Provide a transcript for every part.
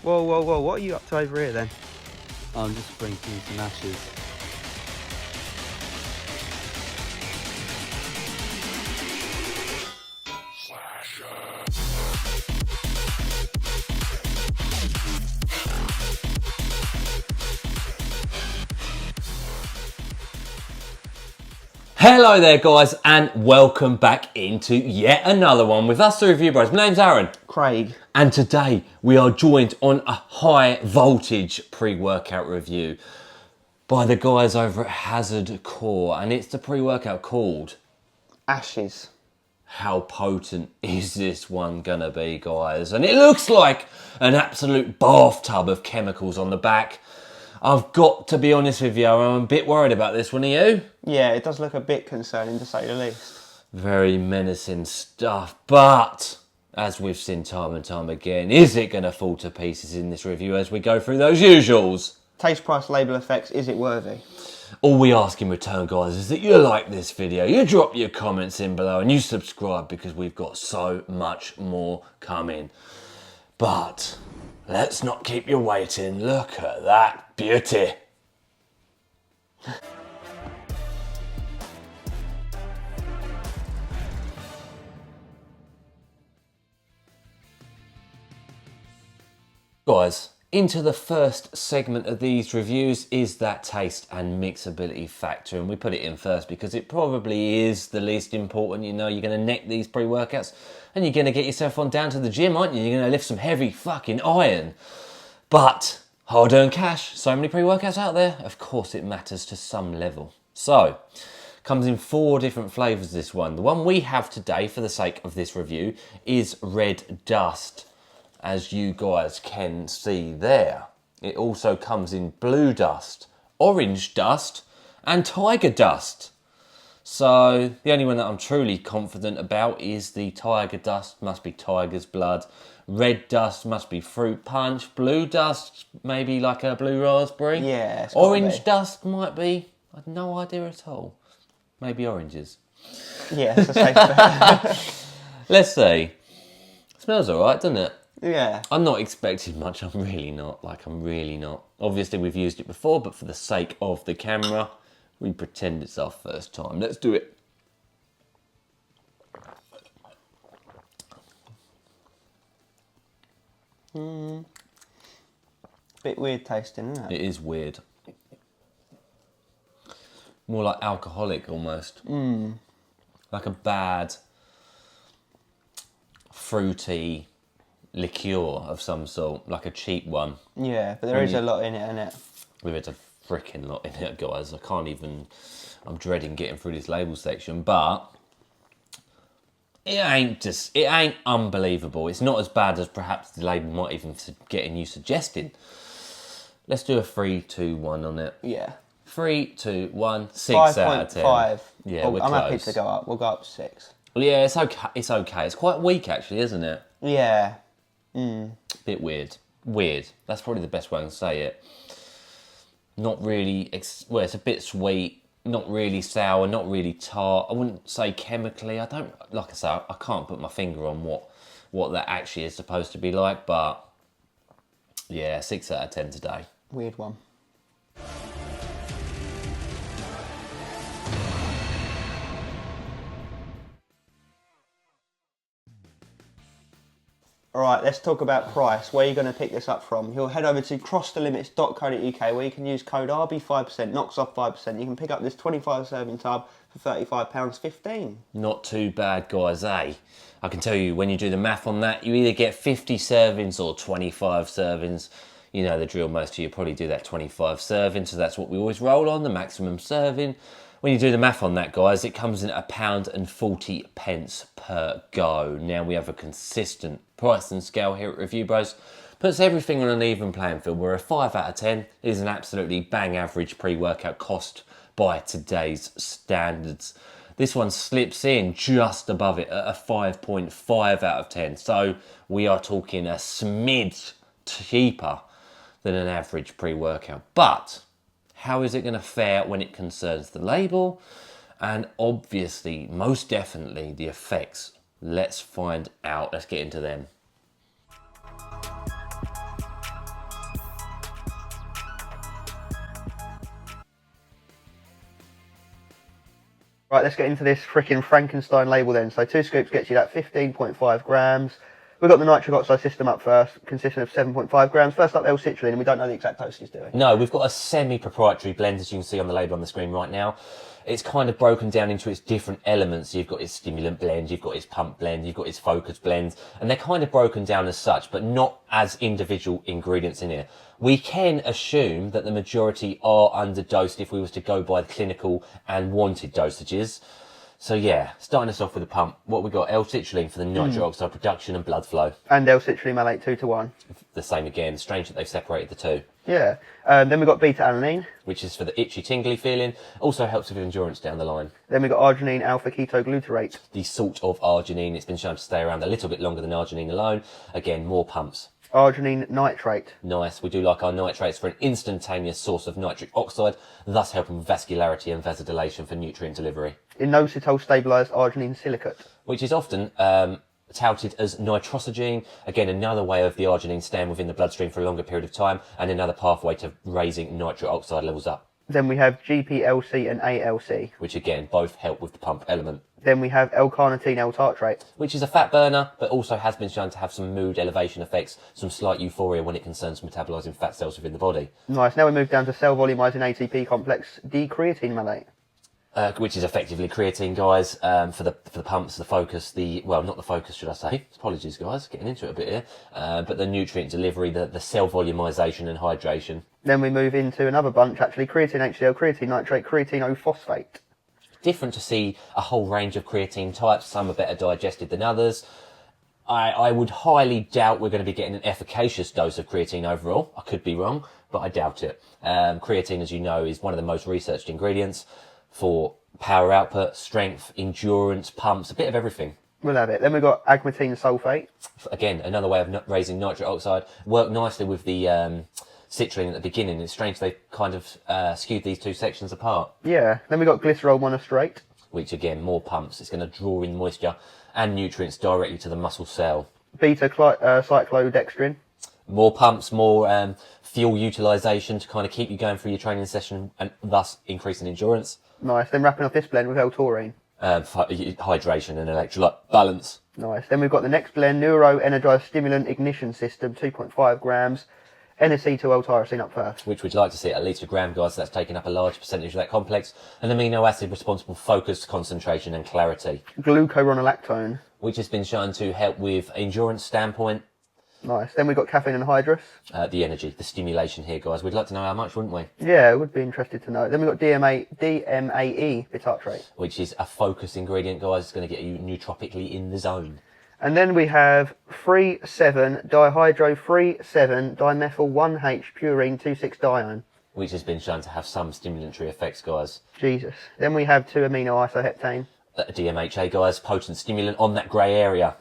Whoa, whoa, whoa, what are you up to over here then? I'm just sprinkling some ashes. Hello there guys and welcome back into yet another one with us, the Review Bros. My name's Aaron. Craig. And today we are joined on a high voltage pre-workout review by the guys over at Hazard Core, and it's the pre-workout called ASHES. How potent is this one gonna be, guys? And it looks like an absolute bathtub of chemicals on the back. I've got to be honest with you, I'm a bit worried about this one, are you? Yeah, it does look a bit concerning to say the least. Very menacing stuff, but as we've seen time and time again, is it going to fall to pieces in this review as we go through those usuals? Taste, price, label effects, is it worthy? All we ask in return, guys, is that you like this video, you drop your comments in below and you subscribe because we've got so much more coming. But let's not keep you waiting. Look at that beauty. Guys, into the first segment of these reviews is that taste and mixability factor, and we put it in first because it probably is the least important. You know, you're going to neck these pre-workouts and you're going to get yourself on down to the gym, aren't you? You're going to lift some heavy fucking iron. But hard-earned cash, so many pre-workouts out there, of course it matters to some level. So, comes in 4 different flavours, this one. The one we have today for the sake of this review is Red Dust, as you guys can see there. It also comes in Blue Dust, Orange Dust and Tiger Dust. So the only one that I'm truly confident about is the Tiger Dust, must be tiger's blood. Red Dust must be fruit punch. Blue Dust, maybe like a blue raspberry. Yeah, it's gotta Orange be. Dust might be, I have no idea at all. Maybe oranges. Yeah, it's a safe bet. Let's see. Smells alright, doesn't it? Yeah. I'm not expecting much, I'm really not. Obviously we've used it before, but for the sake of the camera, we pretend it's our first time. Let's do it. Bit weird tasting, isn't it? It is weird. More like alcoholic almost. Like a bad, fruity liqueur of some sort, like a cheap one. Yeah, but there is a lot in it, isn't it? There's a freaking lot in it, guys. I'm dreading getting through this label section, but it ain't unbelievable. It's not as bad as perhaps the label might even getting you suggesting. Let's do a 3, 2, 1 on it. Yeah. 3, 2, 1, 6 out of 10. 5.5. Yeah, we're I'm close. happy to go up. We'll go up to 6. Well, yeah, it's okay. It's okay. It's quite weak, actually, isn't it? Yeah. Bit weird. Weird. That's probably the best way to say it. Not really. Well, it's a bit sweet. Not really sour. Not really tart. I wouldn't say chemically. I don't. Like I say, I can't put my finger on what that actually is supposed to be like. But yeah, 6 out of 10 today. Weird one. Alright, let's talk about price. Where are you going to pick this up from? You'll head over to crossthelimits.co.uk where you can use code RB5%, knocks off 5%. You can pick up this 25 serving tub for £35.15. Not too bad, guys, eh? I can tell you, when you do the math on that, you either get 50 servings or 25 servings. You know the drill, most of you probably do that 25 serving, so that's what we always roll on, the maximum serving. When you do the math on that, guys, it comes in at £1.40 per go. Now we have a consistent price and scale here at Review Bros. Puts everything on an even playing field, where a 5 out of 10 is an absolutely bang average pre-workout cost by today's standards. This one slips in just above it at a 5.5 out of 10. So we are talking a smidge cheaper than an average pre-workout. But how is it going to fare when it concerns the label? And obviously, most definitely, the effects. Let's find out. Let's get into them. Right, let's get into this freaking Frankenstein label then. So 2 scoops gets you that 15.5 grams. We've got the nitric oxide system up first, consisting of 7.5 grams. First up, L-citrulline, and we don't know the exact dosage, do we? No, we've got a semi-proprietary blend, as you can see on the label on the screen right now. It's kind of broken down into its different elements. You've got its stimulant blend, you've got its pump blend, you've got its focus blend, and they're kind of broken down as such, but not as individual ingredients in here. We can assume that the majority are underdosed if we was to go by the clinical and wanted dosages. So yeah, starting us off with the pump, what we got, L-citrulline for the nitric oxide production and blood flow. And L-citrulline malate 2 to 1. The same again, strange that they've separated the two. Yeah. Then we've got beta-alanine. Which is for the itchy, tingly feeling. Also helps with endurance down the line. Then we've got arginine alpha-ketoglutarate. The salt of arginine, it's been shown to stay around a little bit longer than arginine alone. Again, more pumps. Arginine nitrate. Nice, we do like our nitrates for an instantaneous source of nitric oxide, thus helping with vascularity and vasodilation for nutrient delivery. Inositol stabilised arginine silicate. Which is often touted as nitrosogene. Again, another way of the arginine staying within the bloodstream for a longer period of time, and another pathway to raising nitric oxide levels up. Then we have GPLC and ALC. Which again, both help with the pump element. Then we have L-carnitine L-tartrate. Which is a fat burner, but also has been shown to have some mood elevation effects, some slight euphoria when it concerns metabolising fat cells within the body. Nice. Now we move down to cell volumizing ATP complex D-creatine malate. Which is effectively creatine, guys, for the pumps, the focus, not the focus, should I say? Apologies, guys, getting into it a bit here. But the nutrient delivery, the cell volumization and hydration. Then we move into another bunch, actually, creatine HCl, creatine nitrate, creatine O-phosphate. Different to see a whole range of creatine types. Some are better digested than others. I would highly doubt we're going to be getting an efficacious dose of creatine overall. I could be wrong, but I doubt it. Creatine, as you know, is one of the most researched ingredients for power output, strength, endurance, pumps, a bit of everything. We'll have it. Then we've got agmatine sulfate. Again, another way of raising nitric oxide. Worked nicely with the citrulline at the beginning. It's strange they kind of skewed these two sections apart. Yeah. Then we've got glycerol monostrate. Which again, more pumps. It's going to draw in moisture and nutrients directly to the muscle cell. Cyclodextrin. More pumps, more fuel utilisation to kind of keep you going through your training session and thus increasing endurance. Nice. Then wrapping off this blend with L-taurine. Hydration and electrolyte balance. Nice. Then we've got the next blend, Neuro-Energized Stimulant Ignition System, 2.5 grams. N-acetyl L-tyrosine up first. Which we'd like to see at least a gram, guys, so that's taking up a large percentage of that complex. An amino acid responsible for focus, concentration and clarity. Glucuronolactone. Which has been shown to help with endurance standpoint. Nice. Then we've got caffeine anhydrous. The energy, the stimulation here, guys. We'd like to know how much, wouldn't we? Yeah, would be interested to know. Then we've got DMAE bitartrate. Which is a focus ingredient, guys. It's going to get you nootropically in the zone. And then we have 3,7-dihydro-3,7-dimethyl-1H purine 2,6-dione. Which has been shown to have some stimulatory effects, guys. Jesus. Then we have 2-amino-isoheptane. DMHA, guys, potent stimulant on that grey area.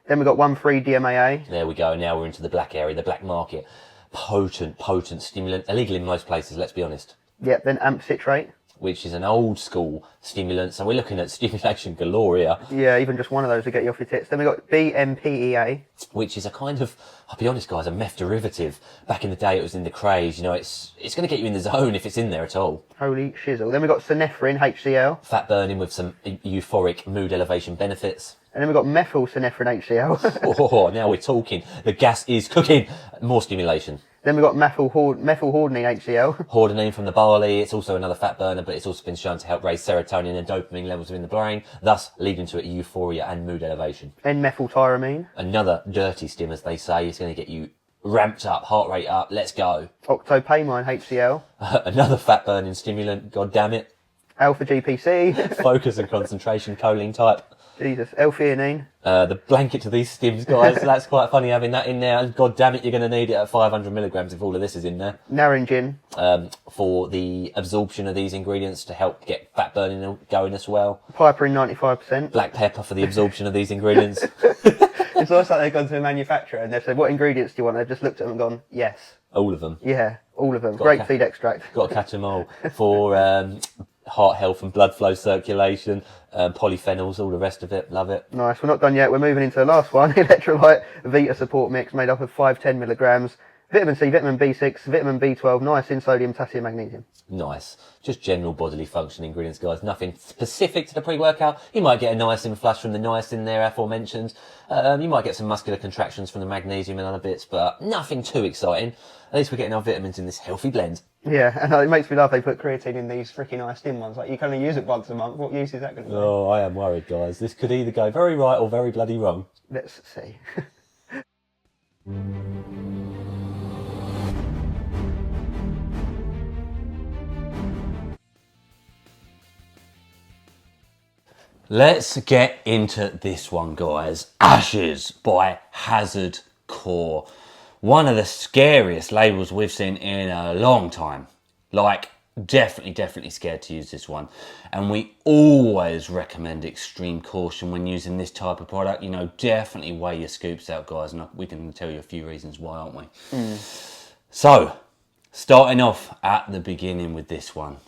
Then we've got 1,3-DMAA. There we go. Now we're into the black area, the black market. Potent stimulant. Illegal in most places, let's be honest. Yep, then AMP citrate. Which is an old school stimulant. So we're looking at stimulation galore here. Yeah, even just one of those to get you off your tits. Then we've got BMPEA. Which is a kind of, I'll be honest, guys, a meth derivative. Back in the day, it was in the craze. You know, it's going to get you in the zone if it's in there at all. Holy shizzle. Then we've got synephrine, HCl. Fat burning with some euphoric mood elevation benefits. And then we've got methylsynephrine, HCl. Oh, now we're talking. The gas is cooking. More stimulation. Then we've got methylhordenine, HCl. Hordenine from the barley. It's also another fat burner, but it's also been shown to help raise serotonin and dopamine levels within the brain, thus leading to euphoria and mood elevation. N-methyltyramine. Another dirty stim, as they say. It's going to get you ramped up, heart rate up. Let's go. Octopamine, HCl. Another fat burning stimulant. God damn it. Alpha-GPC. Focus and concentration, choline type. Jesus. L-theanine. The blanket to these stims, guys. That's quite funny having that in there. And God damn it, you're going to need it at 500 milligrams if all of this is in there. Naringin. For the absorption of these ingredients to help get fat burning going as well. Piperine, 95%. Black pepper for the absorption of these ingredients. It's almost like they've gone to a manufacturer and they've said, what ingredients do you want? They've just looked at them and gone, yes. All of them. Yeah, all of them. Grapeseed extract. Got to catch them all. For heart health and blood flow circulation, polyphenols, all the rest of it. Love it. Nice. We're not done yet. We're moving into the last one. Electrolyte Vita support mix made up of 5-10 milligrams Vitamin C, vitamin B6, vitamin B12, niacin, sodium, potassium, magnesium. Nice. Just general bodily function ingredients, guys. Nothing specific to the pre-workout. You might get a niacin flush from the niacin there, aforementioned. You might get some muscular contractions from the magnesium and other bits, but nothing too exciting. At least we're getting our vitamins in this healthy blend. Yeah, and it makes me laugh they put creatine in these freaking nice thin ones. Like, you can only use it once a month. What use is that going to be? Oh, I am worried, guys. This could either go very right or very bloody wrong. Let's see. Let's get into this one, guys. ASHES by Hazard Core. One of the scariest labels we've seen in a long time. Like, definitely scared to use this one. And we always recommend extreme caution when using this type of product. You know, definitely weigh your scoops out, guys. And we can tell you a few reasons why, aren't we? So, starting off at the beginning with this one.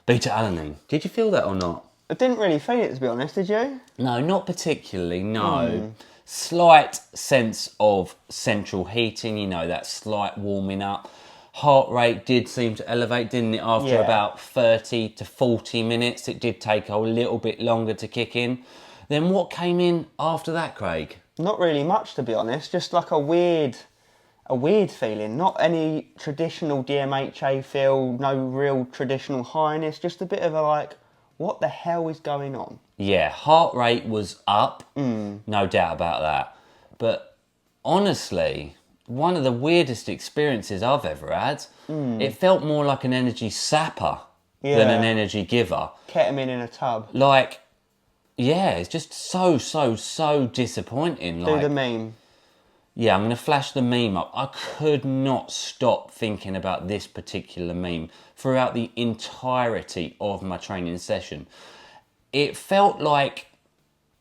Beta-alanine. Did you feel that or not? I didn't really feel it, to be honest, did you? No, not particularly, no. Slight sense of central heating, you know, that slight warming up. Heart rate did seem to elevate, didn't it? After about 30 to 40 minutes, it did take a little bit longer to kick in. Then what came in after that, Craig? Not really much, to be honest. Just like a weird feeling. Not any traditional DMHA feel, no real traditional highness. Just a bit of a like, what the hell is going on? Yeah, heart rate was up, no doubt about that. But honestly, one of the weirdest experiences I've ever had. It felt more like an energy sapper than an energy giver. Ketamine in a tub. Like, yeah, it's just so disappointing. Do the meme. Yeah, I'm going to flash the meme up. I could not stop thinking about this particular meme throughout the entirety of my training session. It felt like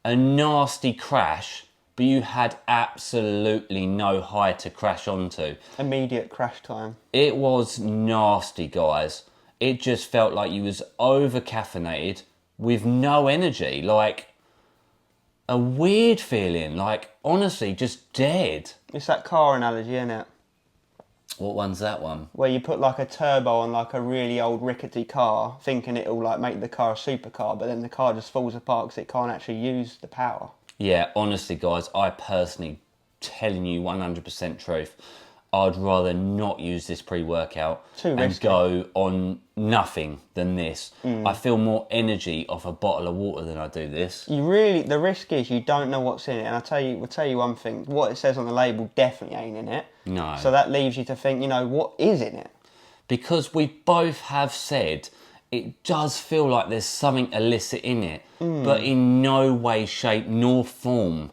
a nasty crash, but you had absolutely no high to crash onto. Immediate crash time. It was nasty, guys. It just felt like you was over-caffeinated with no energy. Like, a weird feeling, like, honestly, just dead. It's that car analogy, isn't it? What one's that one? Where you put like a turbo on like a really old rickety car, thinking it'll like make the car a supercar, but then the car just falls apart because it can't actually use the power. Yeah, honestly, guys, I personally, telling you 100% truth, I'd rather not use this pre-workout and go on nothing than this. I feel more energy off a bottle of water than I do this. The risk is you don't know what's in it, and we'll tell you one thing, what it says on the label definitely ain't in it. No. So that leaves you to think, you know, what is in it? Because we both have said it does feel like there's something illicit in it, but in no way, shape, nor form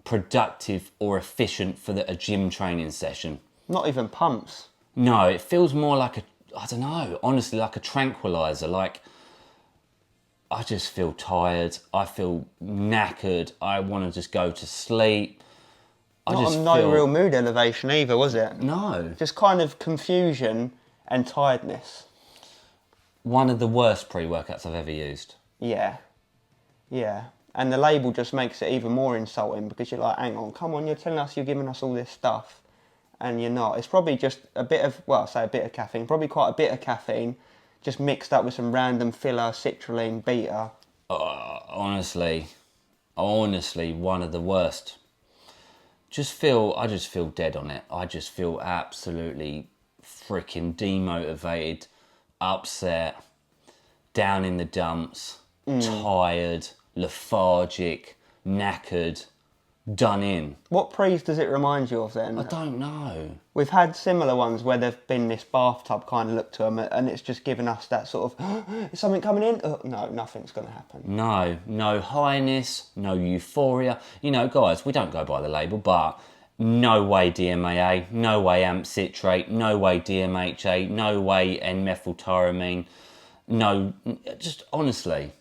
productive or efficient for a gym training session. Not even pumps. No, it feels more like I don't know, honestly, like a tranquilizer. Like, I just feel tired. I feel knackered. I want to just go to sleep. No real mood elevation either, was it? No. Just kind of confusion and tiredness. One of the worst pre-workouts I've ever used. Yeah. Yeah. And the label just makes it even more insulting because you're like, hang on, come on, you're telling us you're giving us all this stuff. And you're not. It's probably just a bit of, well, I say a bit of caffeine, probably quite a bit of caffeine, just mixed up with some random filler, citrulline, beta. Honestly, one of the worst. I just feel dead on it. I just feel absolutely freaking demotivated, upset, down in the dumps, tired, lethargic, knackered, done in. What Prees does it remind you of then? I don't know. We've had similar ones where there've been this bathtub kind of look to them and it's just given us that sort of, is something coming in? No, nothing's going to happen. No highness, no euphoria. You know, guys, we don't go by the label, but no way DMAA, no way amp citrate, no way DMHA, no way N-methyltyramine. No, just honestly,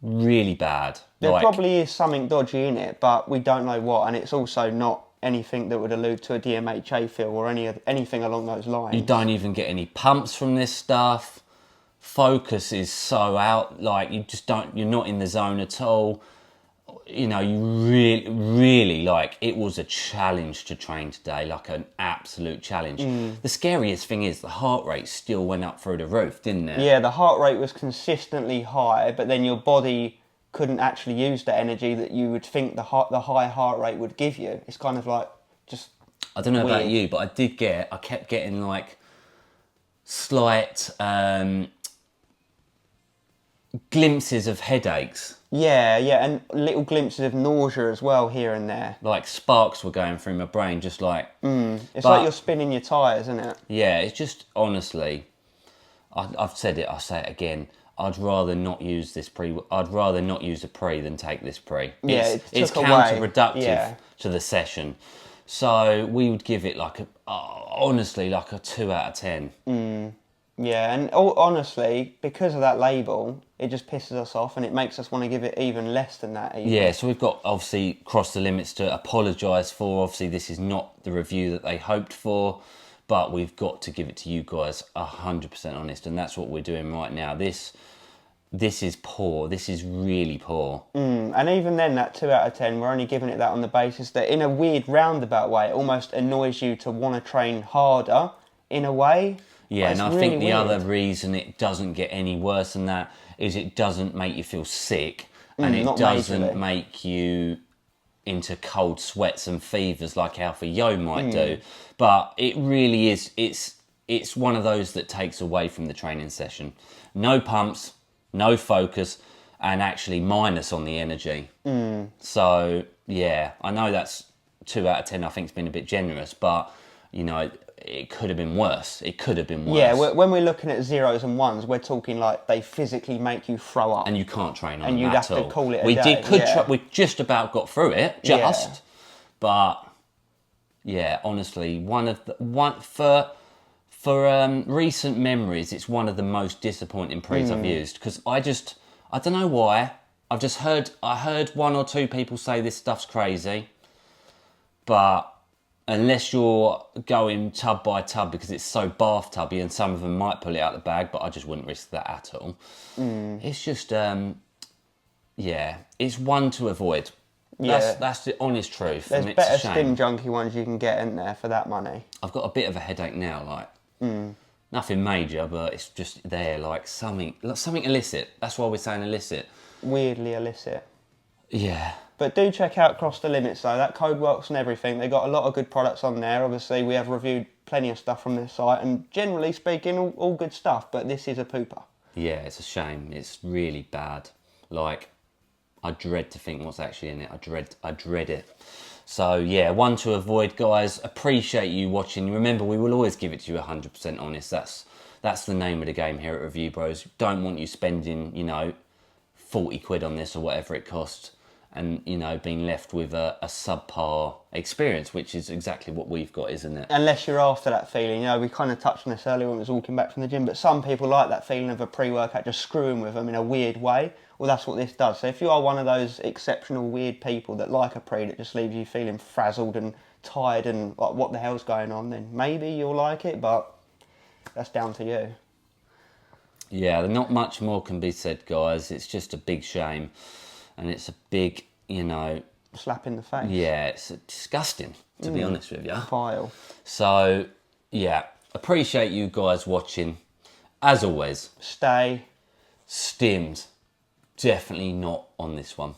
really bad. There probably is something dodgy in it, but we don't know what, and it's also not anything that would allude to a DMHA feel or anything along those lines. You don't even get any pumps from this stuff. Focus is so out, like you just don't, you're not in the zone at all. you know, you really like, it was a challenge to train today, like an absolute challenge. The scariest thing is the heart rate still went up through the roof, didn't it? Yeah, the heart rate was consistently high, but then your body couldn't actually use the energy that you would think the high heart rate would give you. It's kind of like just I don't know about weird. you, but I kept getting like slight glimpses of headaches. Yeah, and little glimpses of nausea as well here and there. Like sparks were going through my brain, just like... It's But- like you're spinning your tyres, isn't it? Yeah, it's just, honestly, I've said it, I'll say it again. I'd rather not use this I'd rather not use a pre than take this pre. Yeah, It's it took away. counterproductive Yeah. to the session. So we would give it like honestly, like a 2 out of 10. Yeah, and honestly, because of that label, it just pisses us off and it makes us want to give it even less than that. Even. Yeah, so we've got obviously crossed the limits to apologise for. Obviously, this is not the review that they hoped for, but we've got to give it to you guys 100% honest, and that's what we're doing right now. This is poor. This is really poor. And even then, that 2 out of 10, we're only giving it that on the basis that in a weird roundabout way, it almost annoys you to want to train harder in a way. Yeah, But and it's I think really the weird. other reason it doesn't get any worse than that is it doesn't make you feel sick, and it not doesn't majorly. make you into cold sweats and fevers like Alpha Yo might do. But it really is, it's one of those that takes away from the training session. No pumps, no focus, and actually minus on the energy. So, yeah, I know that's 2 out of 10, I think it's been a bit generous, but, you know, it could have been worse. It could have been worse. Yeah, when we're looking at zeros and ones, we're talking like they physically make you throw up. And you can't train on And them you'd at have to all. call it a we day, yeah. We just about got through it, just. Yeah. But yeah, honestly, for recent memories, it's one of the most disappointing pre's I've used, because I don't know why. I heard 1 or 2 people say this stuff's crazy, but unless you're going tub by tub because it's so bathtubby, and some of them might pull it out the bag, but I just wouldn't risk that at all. It's just, yeah, it's one to avoid. Yeah. That's the honest truth. There's and it's better a shame. stim junkie ones you can get in there for that money. I've got a bit of a headache now, like nothing major, but it's just there, like something illicit. That's why we're saying illicit. Weirdly illicit. Yeah. But do check out Cross the Limits though, that code works and everything. They've got a lot of good products on there. Obviously we have reviewed plenty of stuff from this site and generally speaking all good stuff, but this is a pooper. Yeah, it's a shame. It's really bad. Like, I dread to think what's actually in it. I dread it. So yeah, one to avoid, guys. Appreciate you watching. Remember, we will always give it to you 100% honest. That's the name of the game here at Review Bros. Don't want you spending, you know, 40 quid on this or whatever it costs, and, you know, being left with a subpar experience, which is exactly what we've got, isn't it? Unless you're after that feeling, you know, we kind of touched on this earlier when we was walking back from the gym, but some people like that feeling of a pre-workout just screwing with them in a weird way. Well, that's what this does. So if you are one of those exceptional weird people that like a pre that just leaves you feeling frazzled and tired and like, what the hell's going on, then maybe you'll like it, but that's down to you. Yeah, not much more can be said, guys. It's just a big shame, and it's a big, you know... Slap in the face. Yeah, it's disgusting, to be honest with you. Vile. So, yeah, appreciate you guys watching. As always, Stay. stims, definitely not on this one.